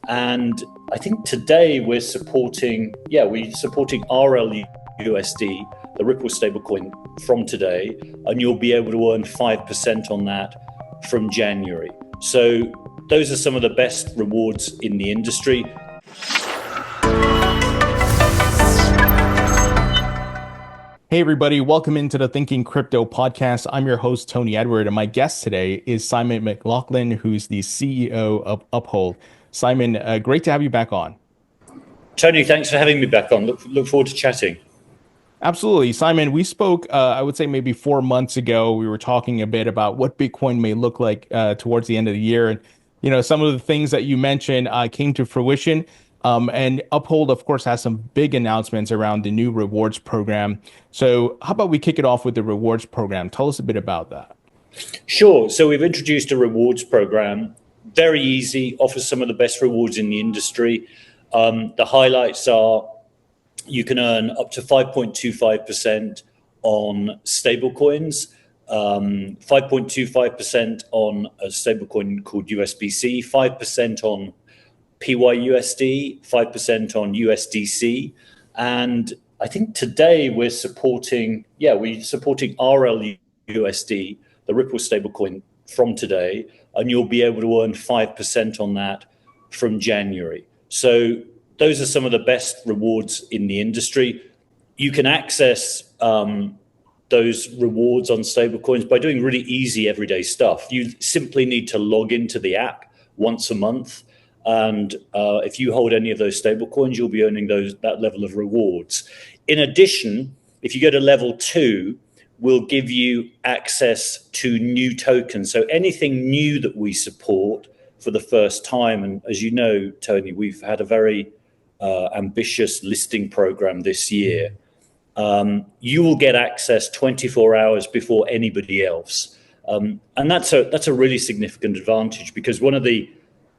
And I think today we're supporting RLUSD, the Ripple stablecoin from today, and you'll be able to earn 5% on that from January. So those are some of the best rewards in the industry. Hey everybody, welcome into the Thinking Crypto podcast. I'm your host, Tony Edward, and my guest today is Simon Mcloughlin, who's the CEO of Uphold. Simon, great to have you back on. Tony, thanks for having me back on. Look forward to chatting. Absolutely. Simon, we spoke, I would say maybe 4 months ago. We were talking a bit about what Bitcoin may look like towards the end of the year. And, you know, some of the things that you mentioned came to fruition. And Uphold, of course, has some big announcements around the new rewards program. So how about we kick it off with the rewards program? Tell us a bit about that. Sure. So we've introduced a rewards program. Very easy, offers some of the best rewards in the industry. The highlights are you can earn up to 5.25% on stablecoins, 5.25% on a stablecoin called USBC, 5% on PYUSD, 5% on USDC. And I think today we're supporting RLUSD, the Ripple stablecoin from today, and you'll be able to earn 5% on that from January. So those are some of the best rewards in the industry. You can access those rewards on stablecoins by doing really easy everyday stuff. You simply need to log into the app once a month. And if you hold any of those stablecoins, you'll be earning that level of rewards. In addition, if you go to level 2, we'll give you access to new tokens. So anything new that we support for the first time, and as you know, Tony, we've had a very ambitious listing program this year. You will get access 24 hours before anybody else. And that's a really significant advantage, because one of the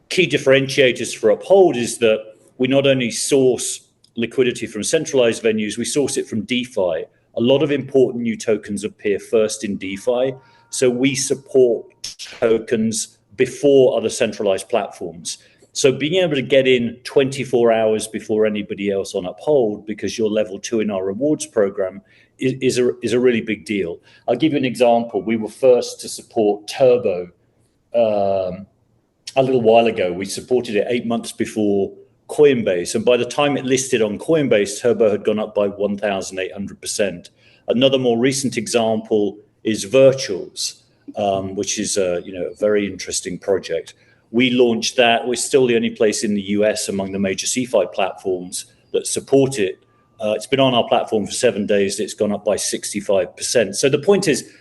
key differentiators for Uphold is that we not only source liquidity from centralized venues, we source it from DeFi. A lot of important new tokens appear first in DeFi, so we support tokens before other centralized platforms. So being able to get in 24 hours before anybody else on Uphold, because you're level 2 in our rewards program, is a really big deal. I'll give you an example. We were first to support Turbo a little while ago. We supported it 8 months before Coinbase, and by the time it listed on Coinbase, Turbo had gone up by 1,800%. Another more recent example is Virtuals, which is a very interesting project. We launched that. We're still the only place in the US among the major CeFi platforms that support it. It's been on our platform for 7 days. It's gone up by 65%. So the point is,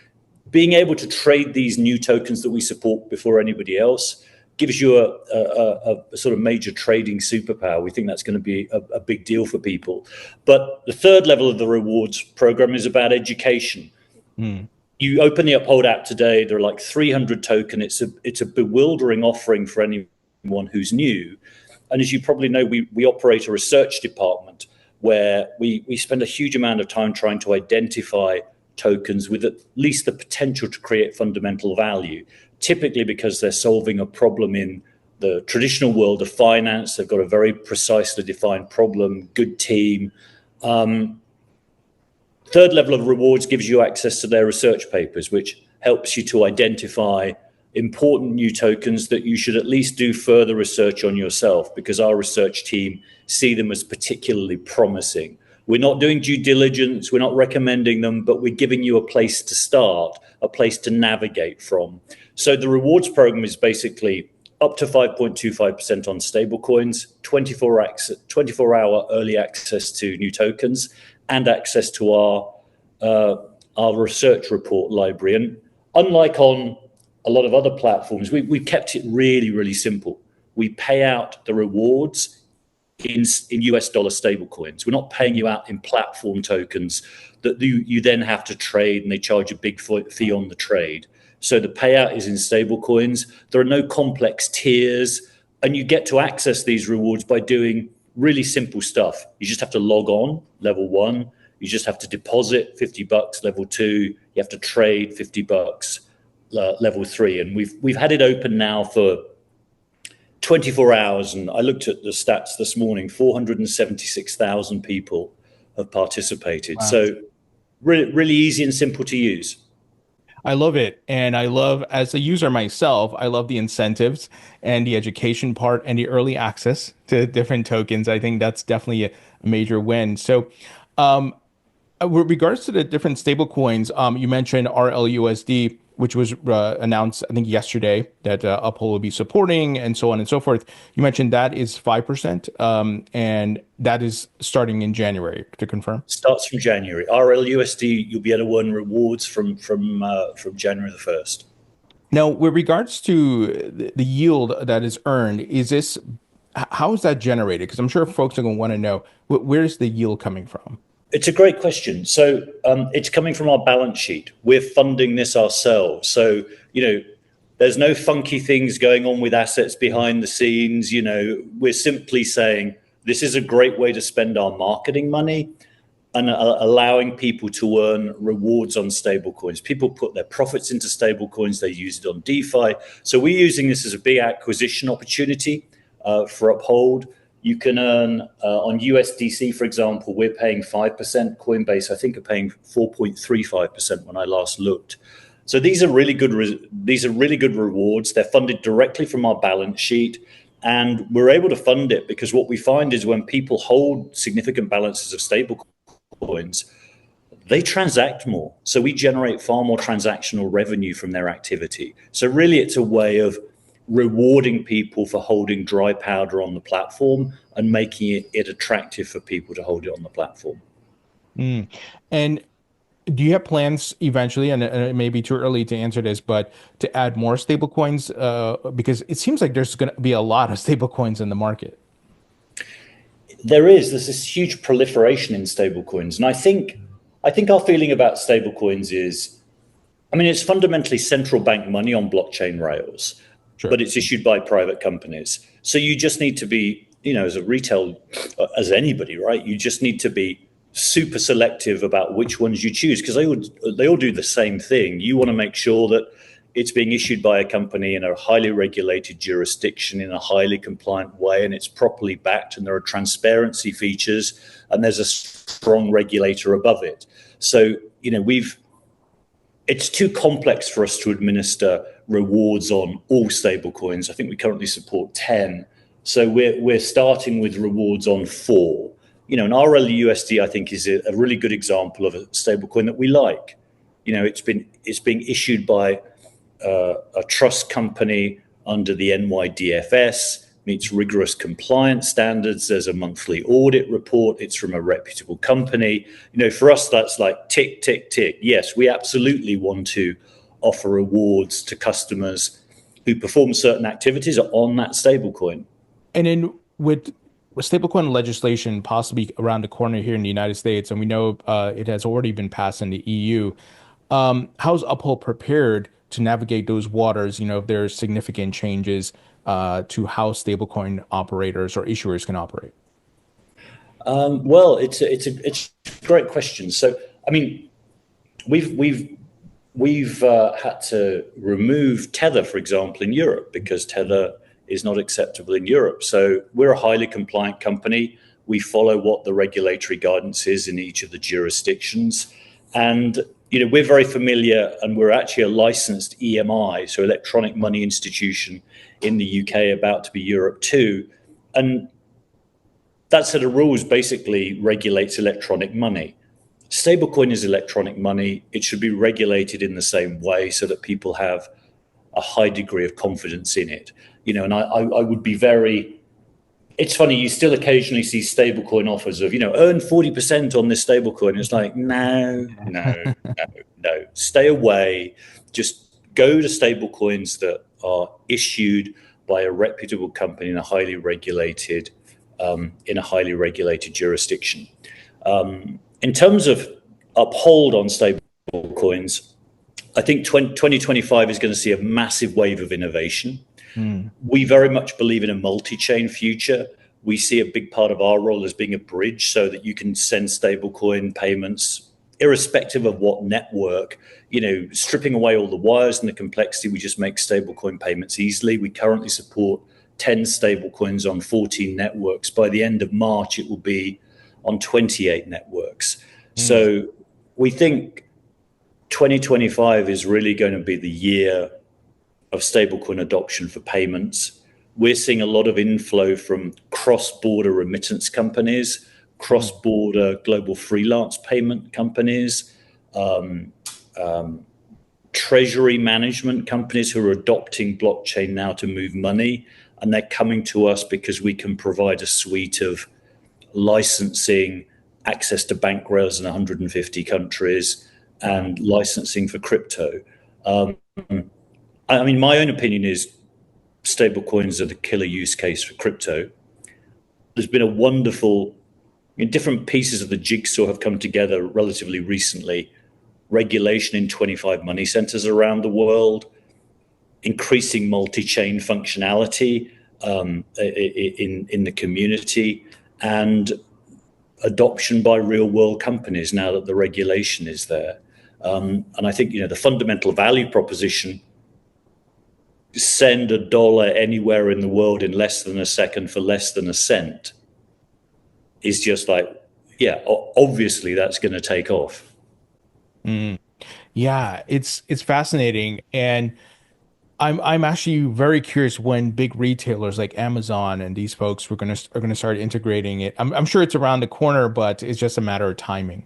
being able to trade these new tokens that we support before anybody else gives you a sort of major trading superpower. We think that's going to be a big deal for people. But the third level of the rewards program is about education. You open the Uphold app today, there are like 300 tokens. It's a bewildering offering for anyone who's new. And as you probably know, we operate a research department where we spend a huge amount of time trying to identify tokens with at least the potential to create fundamental value, typically because they're solving a problem in the traditional world of finance. They've got a very precisely defined problem, good team. Third level of rewards gives you access to their research papers, which helps you to identify important new tokens that you should at least do further research on yourself, because our research team see them as particularly promising. We're not doing due diligence, we're not recommending them, but we're giving you a place to start, a place to navigate from. So the rewards program is basically up to 5.25% on stablecoins, 24-hour early access to new tokens, and access to our research report library. And unlike on a lot of other platforms, we've kept it really, really simple. We pay out the rewards in US dollar stablecoins. We're not paying you out in platform tokens that you then have to trade, and they charge a big fee on the trade. So the payout is in stablecoins. There are no complex tiers, and you get to access these rewards by doing really simple stuff. You just have to log on, level 1. You just have to deposit $50, level 2. You have to trade $50, level 3. And we've had it open now for 24 hours, and I looked at the stats this morning, 476,000 people have participated. Wow. So really, really easy and simple to use. I love it. And I love, as a user myself, I love the incentives and the education part and the early access to different tokens. I think that's definitely a major win. So, with regards to the different stable coins, you mentioned RLUSD, which was announced, I think, yesterday that Uphold will be supporting, and so on and so forth. You mentioned that is 5%, and that is starting in January, to confirm? Starts from January. RLUSD, you'll be able to earn rewards from January the 1st. Now, with regards to the yield that is earned, how is that generated? Because I'm sure folks are going to want to know, where's the yield coming from? It's a great question. So it's coming from our balance sheet. We're funding this ourselves. So, there's no funky things going on with assets behind the scenes. We're simply saying this is a great way to spend our marketing money and allowing people to earn rewards on stablecoins. People put their profits into stablecoins. They use it on DeFi. So we're using this as a big acquisition opportunity for Uphold. You can earn on USDC, for example, we're paying 5%. Coinbase, I think, are paying 4.35% when I last looked. So these are really good. These are really good rewards. They're funded directly from our balance sheet, and we're able to fund it because what we find is when people hold significant balances of stablecoins, they transact more. So we generate far more transactional revenue from their activity. So really, it's a way of rewarding people for holding dry powder on the platform and making it attractive for people to hold it on the platform. And do you have plans eventually, and it may be too early to answer this, but to add more stablecoins? Because it seems like there's going to be a lot of stablecoins in the market. There's this huge proliferation in stablecoins. And I think our feeling about stablecoins is, it's fundamentally central bank money on blockchain rails. Sure. But it's issued by private companies. So you just need to be, as a retail, as anybody, right? You just need to be super selective about which ones you choose because they all do the same thing. You want to make sure that it's being issued by a company in a highly regulated jurisdiction in a highly compliant way, and it's properly backed, and there are transparency features, and there's a strong regulator above it. So, it's too complex for us to administer rewards on all stablecoins. I think we currently support 10. So we're starting with rewards on 4. And RLUSD, I think, is a really good example of a stablecoin that we like. It's being issued by a trust company under the NYDFS, meets rigorous compliance standards. There's a monthly audit report. It's from a reputable company. For us, that's like tick, tick, tick. Yes, we absolutely want to offer rewards to customers who perform certain activities on that stablecoin. And then with stablecoin legislation possibly around the corner here in the United States, and we know it has already been passed in the EU, how's Uphold prepared to navigate those waters, if there are significant changes to how stablecoin operators or issuers can operate? Well, it's a great question. So, we've had to remove Tether, for example, in Europe because Tether is not acceptable in Europe. So we're a highly compliant company. We follow what the regulatory guidance is in each of the jurisdictions, and we're very familiar, and we're actually a licensed EMI, so electronic money institution in the UK, about to be Europe too. And that set of rules basically regulates electronic money. Stablecoin is electronic money. It should be regulated in the same way so that people have a high degree of confidence in it. And I would be very, it's funny, you still occasionally see stablecoin offers of, earn 40% on this stablecoin. It's like, no. Stay away. Just go to stablecoins that are issued by a reputable company in a highly regulated jurisdiction. In terms of Uphold on stablecoins, I think 2025 is going to see a massive wave of innovation. We very much believe in a multi-chain future. We see a big part of our role as being a bridge so that you can send stablecoin payments irrespective of what network, stripping away all the wires and the complexity. We just make stablecoin payments easily. We currently support 10 stablecoins on 14 networks. By the end of March, it will be on 28 networks. So we think 2025 is really going to be the year of stablecoin adoption for payments. We're seeing a lot of inflow from cross-border remittance companies, cross-border global freelance payment companies, treasury management companies who are adopting blockchain now to move money. And they're coming to us because we can provide a suite of licensing, access to bank rails in 150 countries, and licensing for crypto. I mean, my own opinion is stablecoins are the killer use case for crypto. There's been a wonderful, different pieces of the jigsaw have come together relatively recently. Regulation in 25 money centers around the world, increasing multi-chain functionality in the community, and adoption by real-world companies now that the regulation is there. And I think the fundamental value proposition, send $1 anywhere in the world in less than a second for less than a cent, is just like, yeah, obviously that's going to take off. Yeah, it's fascinating, and I'm actually very curious when big retailers like Amazon and these folks are gonna start integrating it. I'm sure it's around the corner, but it's just a matter of timing.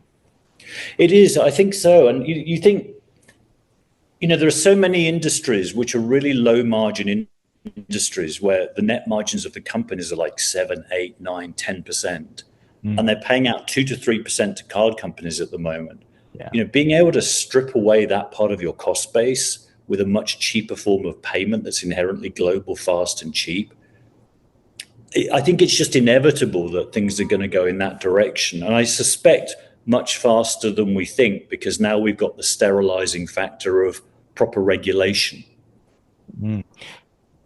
It is, I think so. And you think, there are so many industries which are really low margin industries where the net margins of the companies are like 7, 8, 9, 10%. And they're paying out 2 to 3% to card companies at the moment. Yeah. Being able to strip away that part of your cost base with a much cheaper form of payment that's inherently global, fast, and cheap. I think it's just inevitable that things are going to go in that direction. And I suspect much faster than we think, because now we've got the sterilizing factor of proper regulation.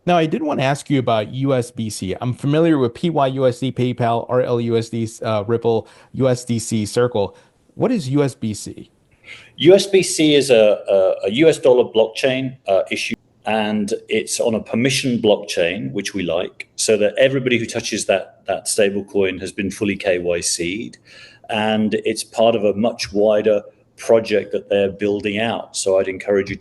Now, I did want to ask you about USBC. I'm familiar with PYUSD, PayPal, RLUSD, Ripple, USDC, Circle. What is USBC? USBC is a US dollar blockchain issue, and it's on a permission blockchain, which we like, so that everybody who touches that stablecoin has been fully KYC'd, and it's part of a much wider project that they're building out. So I'd encourage you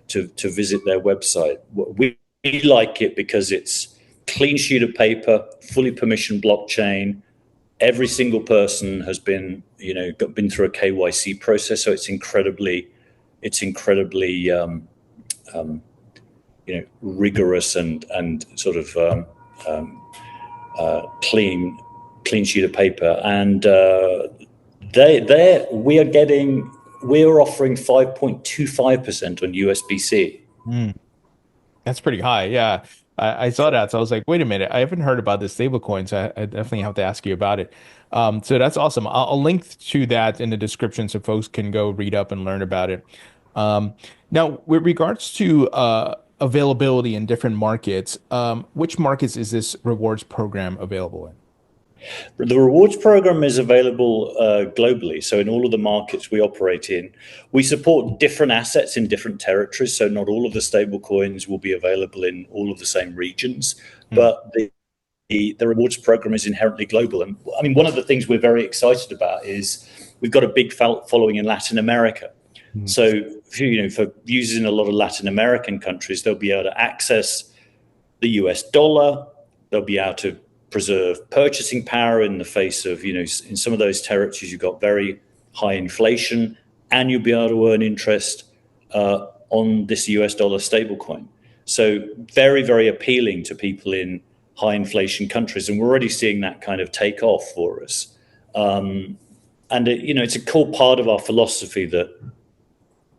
to visit their website. We like it because it's clean sheet of paper, fully permissioned blockchain. Every single person has been through a KYC process, so it's incredibly rigorous and sort of clean sheet of paper. And we're offering 5.25% on USBC. That's pretty high. Yeah. I saw that. So I was like, wait a minute, I haven't heard about this stablecoin. So I definitely have to ask you about it. So that's awesome. I'll link to that in the description so folks can go read up and learn about it. Now, with regards to availability in different markets, which markets is this rewards program available in? The rewards program is available globally. So in all of the markets we operate in, we support different assets in different territories. So not all of the stable coins will be available in all of the same regions, but the rewards program is inherently global. And I mean, one of the things we're very excited about is we've got a big following in Latin America. So for users in a lot of Latin American countries, they'll be able to access the US dollar. They'll be able to preserve purchasing power in the face of, in some of those territories, you've got very high inflation, and you'll be able to earn interest on this US dollar stablecoin. So very, very appealing to people in high inflation countries. And we're already seeing that kind of take off for us. And it's a core part of our philosophy that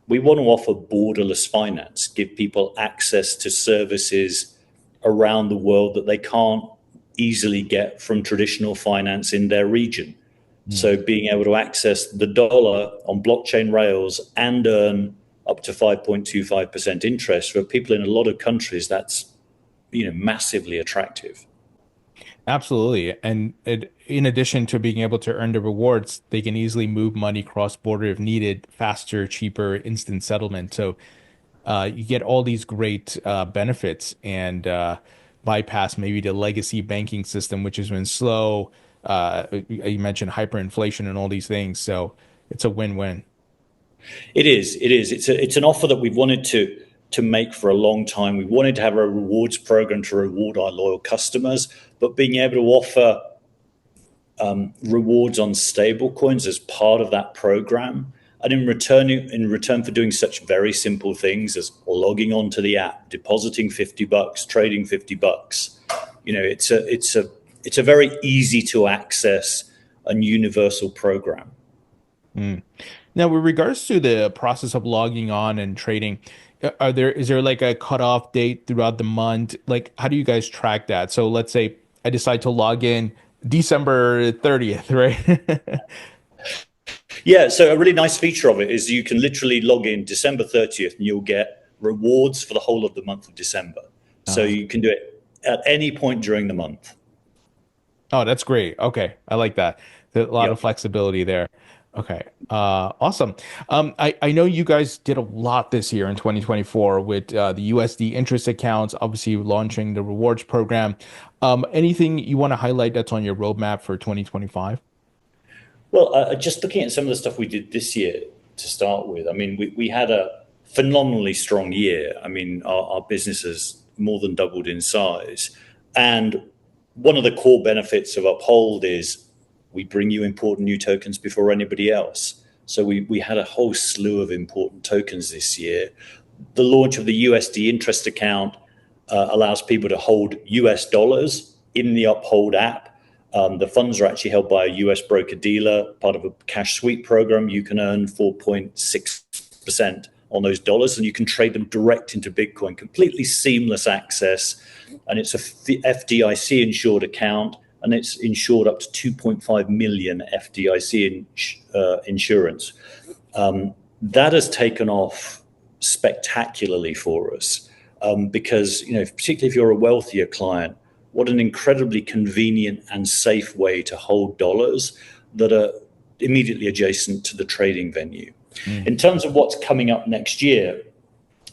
we want to offer borderless finance, give people access to services around the world that they can't easily get from traditional finance in their region. So being able to access the dollar on blockchain rails and earn up to 5.25% interest for people in a lot of countries, that's massively attractive. Absolutely. And in addition to being able to earn the rewards, they can easily move money cross-border if needed, faster, cheaper, instant settlement. So you get all these great benefits. And bypass maybe the legacy banking system, which has been slow. You mentioned hyperinflation and all these things, so it's a win-win. It is. It is. It's an offer that we've wanted to make for a long time. We wanted to have a rewards program to reward our loyal customers, but being able to offer rewards on stablecoins as part of that program, and in return for doing such very simple things as logging onto the app, depositing $50, trading $50, it's a very easy to access and universal program. Mm. Now, with regards to the process of logging on and trading, is there like a cutoff date throughout the month? Like, how do you guys track that? So let's say I decide to log in December 30th, right? Yeah, so a really nice feature of it is you can literally log in December 30th and you'll get rewards for the whole of the month of December. So you can do it at any point during the month. Oh, that's great. Okay. I like that. There's a lot of Yep. flexibility there. Okay. Awesome. I know you guys did a lot this year in 2024 with the USD interest accounts, obviously launching the rewards program. Anything you want to highlight that's on your roadmap for 2025? Well, just looking at some of the stuff we did this year to start with, I mean, we had a phenomenally strong year. I mean, our business has more than doubled in size. And one of the core benefits of Uphold is we bring you important new tokens before anybody else. So we had a whole slew of important tokens this year. The launch of the USD interest account allows people to hold US dollars in the Uphold app. The funds are actually held by a US broker dealer, part of a cash sweep program. You can earn 4.6% on those dollars, and you can trade them direct into Bitcoin. Completely seamless access, and it's a FDIC insured account, and it's insured up to 2.5 million FDIC insurance. That has taken off spectacularly for us because, particularly if you're a wealthier client, what an incredibly convenient and safe way to hold dollars that are immediately adjacent to the trading venue. In terms of what's coming up next year,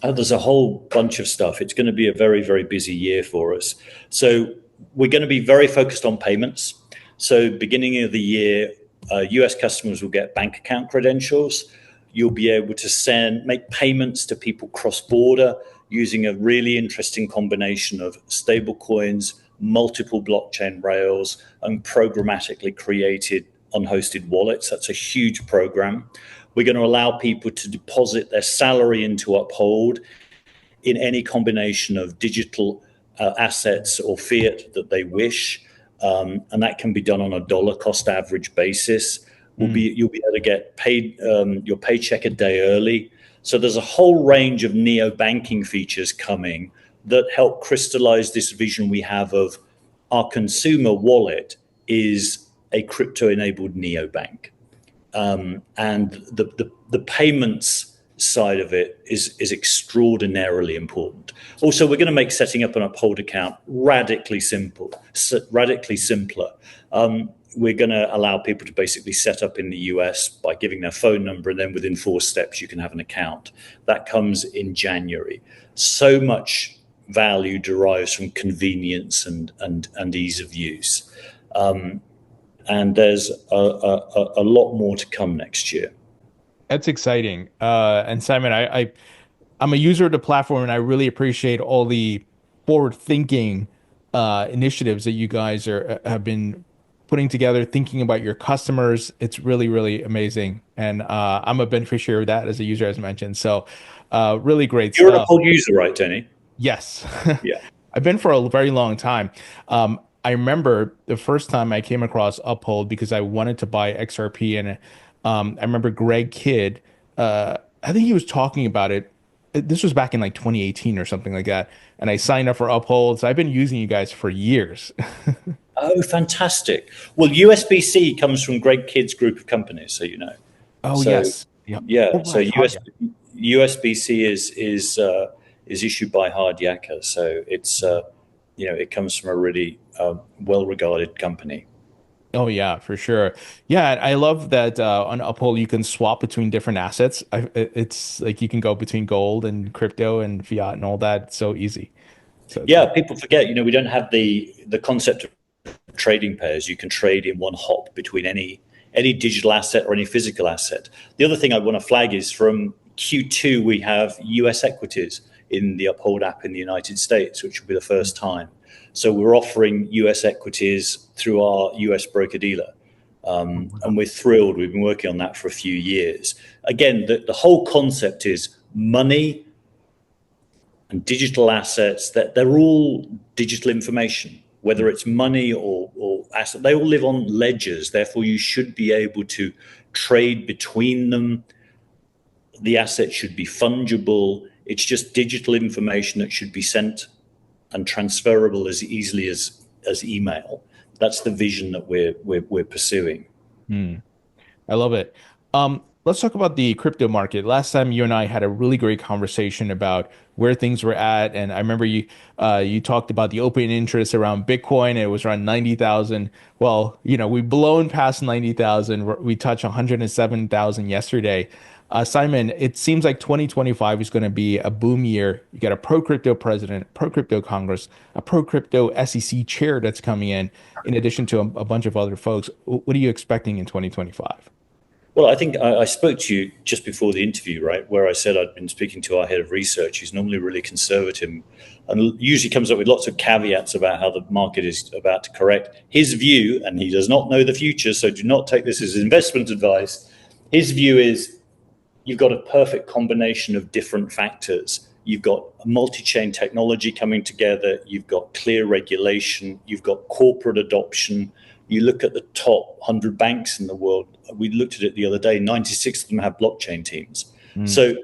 there's a whole bunch of stuff. It's going to be a very, very busy year for us. So we're going to be very focused on payments. So beginning of the year, US customers will get bank account credentials. You'll be able to make payments to people cross-border using a really interesting combination of stablecoins, multiple blockchain rails, and programmatically created unhosted wallets. That's a huge program. We're going to allow people to deposit their salary into Uphold in any combination of digital assets or fiat that they wish. And that can be done on a dollar cost average basis. You'll be able to get paid your paycheck a day early. So there's a whole range of neo-banking features coming that help crystallize this vision we have of our consumer wallet is a crypto-enabled neobank. And the payments side of it is extraordinarily important. Also, we're going to make setting up an Uphold account radically simpler. We're going to allow people to basically set up in the US by giving their phone number, and then within 4 steps you can have an account. That comes in January. So much value derives from convenience and ease of use. And there's a lot more to come next year. That's exciting. And Simon, I'm a user of the platform, and I really appreciate all the forward-thinking initiatives that you guys have been putting together, thinking about your customers. It's really, really amazing. And I'm a beneficiary of that as a user, as mentioned. So really great You're an stuff. Uphold user, right, Tony? Yes. Yeah. I've been for a very long time. I remember the first time I came across Uphold because I wanted to buy XRP, and I remember Greg Kidd, I think he was talking about it. This was back in like 2018 or something like that. And I signed up for Uphold. So I've been using you guys for years. Oh, fantastic. Well, USBC comes from Greg Kidd's group of companies, so you know. Oh, So, yes. Yep. yeah, Oh, so right. Hard USBC is issued by Hard Yakka. So it's it comes from a really well-regarded company. Oh yeah, for sure. Yeah, I love that on Uphold you can swap between different assets. It's like you can go between gold and crypto and fiat and all that. It's so easy. So yeah, people forget, we don't have the concept of trading pairs. You can trade in one hop between any digital asset or any physical asset. The other thing I want to flag is from Q2, we have US equities in the Uphold app in the United States, which will be the first time. So we're offering US equities through our US broker dealer. And we're thrilled. We've been working on that for a few years. Again, the whole concept is money and digital assets, that they're all digital information, whether it's money or asset. They all live on ledgers. Therefore, you should be able to trade between them. The asset should be fungible. It's just digital information that should be sent and transferable as easily as email. That's the vision that we're pursuing. I love it. Let's talk about the crypto market. Last time you and I had a really great conversation about where things were at, and I remember you talked about the open interest around Bitcoin. It was around 90,000. Well, we've blown past 90,000. We touched 107,000 yesterday. Simon, it seems like 2025 is going to be a boom year. You got a pro-crypto president, pro-crypto Congress, a pro-crypto SEC chair that's coming in addition to a bunch of other folks. What are you expecting in 2025? Well, I think I spoke to you just before the interview, right, where I said I'd been speaking to our head of research. He's normally really conservative and usually comes up with lots of caveats about how the market is about to correct. His view, and he does not know the future, so do not take this as investment advice. His view is you've got a perfect combination of different factors. You've got multi-chain technology coming together. You've got clear regulation. You've got corporate adoption. You look at the top 100 banks in the world. We looked at it the other day. 96 of them have blockchain teams. So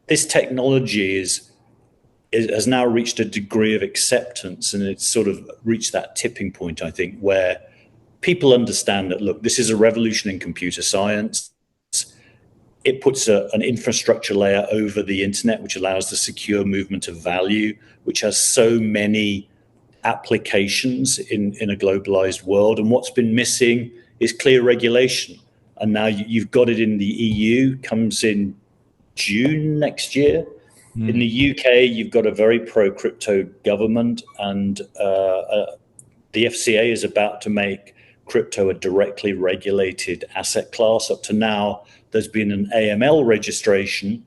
this technology has now reached a degree of acceptance, and it's sort of reached that tipping point, I think, where people understand that, look, this is a revolution in computer science. It puts an infrastructure layer over the internet, which allows the secure movement of value, which has so many applications in a globalized world. And what's been missing is clear regulation. And now you've got it in the EU, comes in June next year. In the UK, you've got a very pro-crypto government, and the FCA is about to make crypto a directly regulated asset class. Up to now, there's been an AML registration,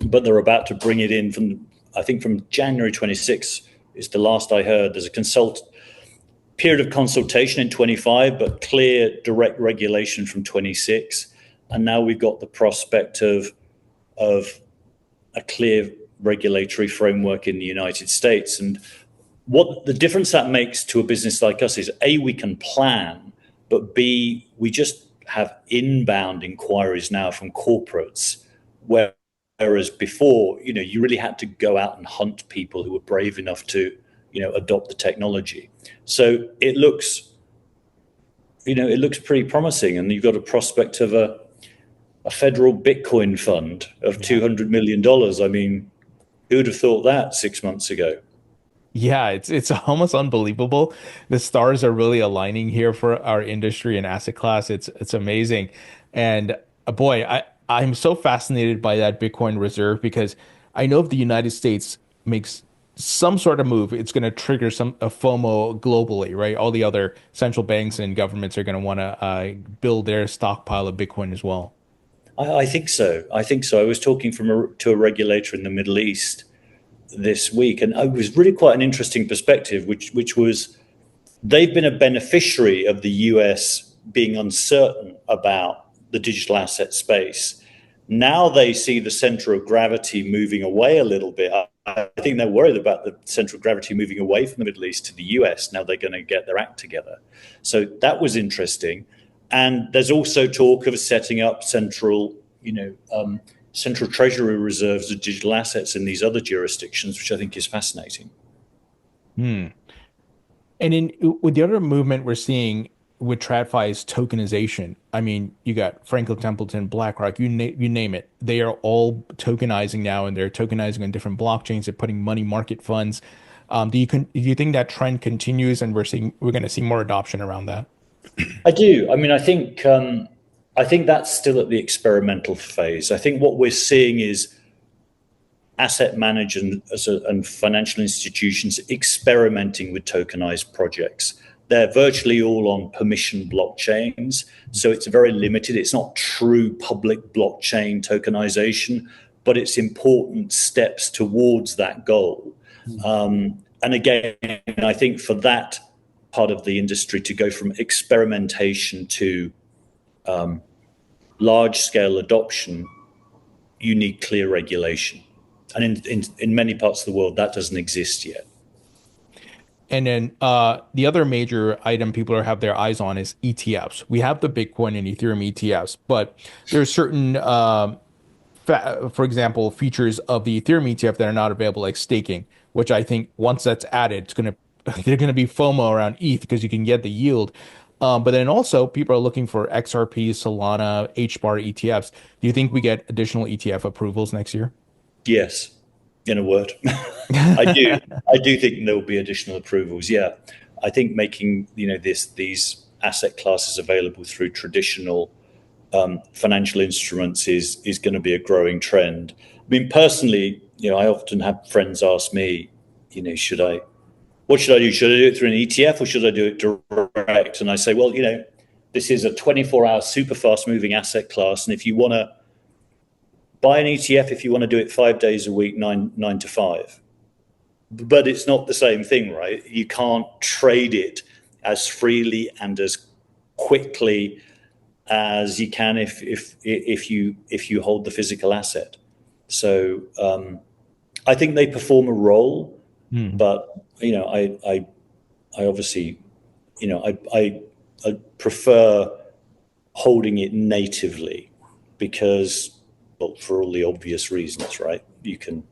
but they're about to bring it in from January 26th is the last I heard. There's a period of consultation in 25, but clear direct regulation from 26. And now we've got the prospect of a clear regulatory framework in the United States. And what the difference that makes to a business like us is, A, we can plan, but B, we just have inbound inquiries now from corporates, whereas before, you really had to go out and hunt people who were brave enough to, adopt the technology. So it looks pretty promising, and you've got a prospect of a federal Bitcoin fund of $200 million. I mean, who would have thought that 6 months ago? Yeah, it's almost unbelievable. The stars are really aligning here for our industry and asset class. It's amazing. And boy, I'm so fascinated by that Bitcoin reserve, because I know if the United States makes some sort of move, it's going to trigger a FOMO globally, right? All the other central banks and governments are going to want to build their stockpile of Bitcoin as well. I think so. I was talking to a regulator in the Middle East this week, and it was really quite an interesting perspective, which was they've been a beneficiary of the US being uncertain about the digital asset space. Now they see the center of gravity moving away a little bit. I think they're worried about the center of gravity moving away from the Middle East to the US. Now they're going to get their act together. So that was interesting. And there's also talk of setting up central treasury reserves of digital assets in these other jurisdictions, which I think is fascinating. And with the other movement we're seeing with TradFi is tokenization. I mean, you got Franklin Templeton, BlackRock, you name it. They are all tokenizing now, and they're tokenizing on different blockchains. They're putting money market funds. Do you think that trend continues, and we're going to see more adoption around that? I do. I mean, I think that's still at the experimental phase. I think what we're seeing is asset managers and financial institutions experimenting with tokenized projects. They're virtually all on permission blockchains, so it's very limited. It's not true public blockchain tokenization, but it's important steps towards that goal. And again, I think for that part of the industry to go from experimentation to large-scale adoption, you need clear regulation. And in many parts of the world, that doesn't exist yet. And then the other major item people have their eyes on is ETFs. We have the Bitcoin and Ethereum ETFs, but there are certain, for example, features of the Ethereum ETF that are not available, like staking, which I think once that's added, they're gonna be FOMO around ETH because you can get the yield. But then also people are looking for XRP, Solana, HBAR ETFs. Do you think we get additional ETF approvals next year? Yes, in a word. I do think there will be additional approvals. Yeah, I think making these asset classes available through traditional financial instruments is going to be a growing trend. I mean, personally, I often have friends ask me, what should I do? Should I do it through an ETF or should I do it direct? And I say, well, this is a 24-hour super fast moving asset class, and if you want to buy an ETF, if you want to do it 5 days a week, 9 to 5. But it's not the same thing, right? You can't trade it as freely and as quickly as you can if you hold the physical asset. So I think they perform a role, but I obviously I prefer holding it natively because, well, for all the obvious reasons, right? You can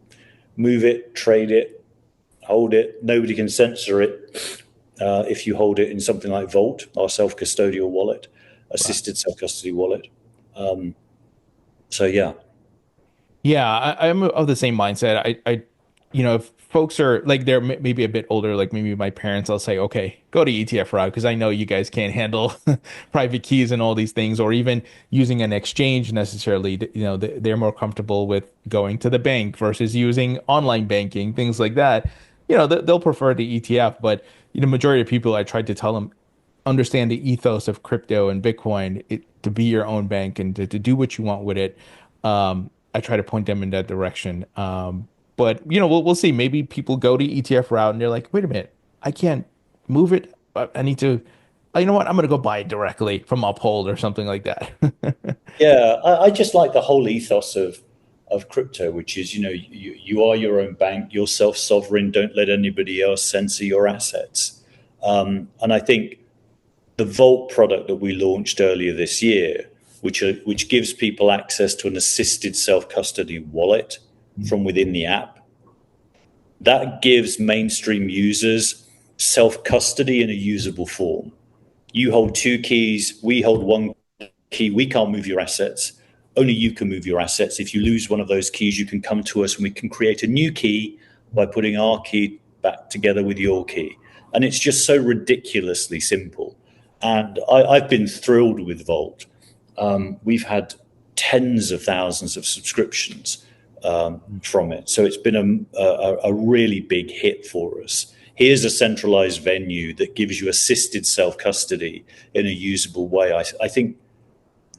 move it, trade it, hold it. Nobody can censor it if you hold it in something like Vault, our self-custodial wallet, assisted self-custody wallet. So yeah. Yeah, I'm of the same mindset. If folks are like they're maybe a bit older, like maybe my parents, I'll say, okay, go to ETF route because I know you guys can't handle private keys and all these things, or even using an exchange necessarily. They're more comfortable with going to the bank versus using online banking, things like that. They'll prefer the ETF, but majority of people, I tried to tell them, understand the ethos of crypto and Bitcoin, to be your own bank and to do what you want with it. I try to point them in that direction. But we'll see. Maybe people go to ETF route and they're like, wait a minute, I can't move it. I need to. You know what? I'm going to go buy it directly from Uphold or something like that. Yeah, I just like the whole ethos of crypto, which is you are your own bank, you're self-sovereign. Don't let anybody else censor your assets. And I think the Vault product that we launched earlier this year, which gives people access to an assisted self-custody wallet from within the app, that gives mainstream users self-custody in a usable form. You hold 2 keys, we hold 1 key. We can't move your assets. Only you can move your assets. If you lose one of those keys, you can come to us and we can create a new key by putting our key back together with your key. And it's just so ridiculously simple. And I've been thrilled with Vault. We've had tens of thousands of subscriptions from it. So it's been a really big hit for us. Here's a centralized venue that gives you assisted self-custody in a usable way. I think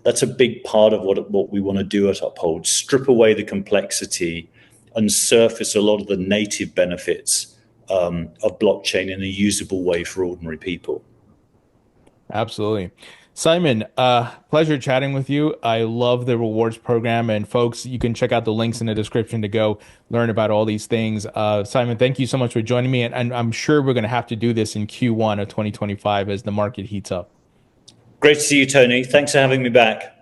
that's a big part of what we want to do at Uphold, strip away the complexity and surface a lot of the native benefits of blockchain in a usable way for ordinary people. Absolutely. Simon, pleasure chatting with you. I love the rewards program, and folks, you can check out the links in the description to go learn about all these things. Simon, thank you so much for joining me, and I'm sure we're going to have to do this in Q1 of 2025 as the market heats up. Great to see you, Tony. Thanks for having me back.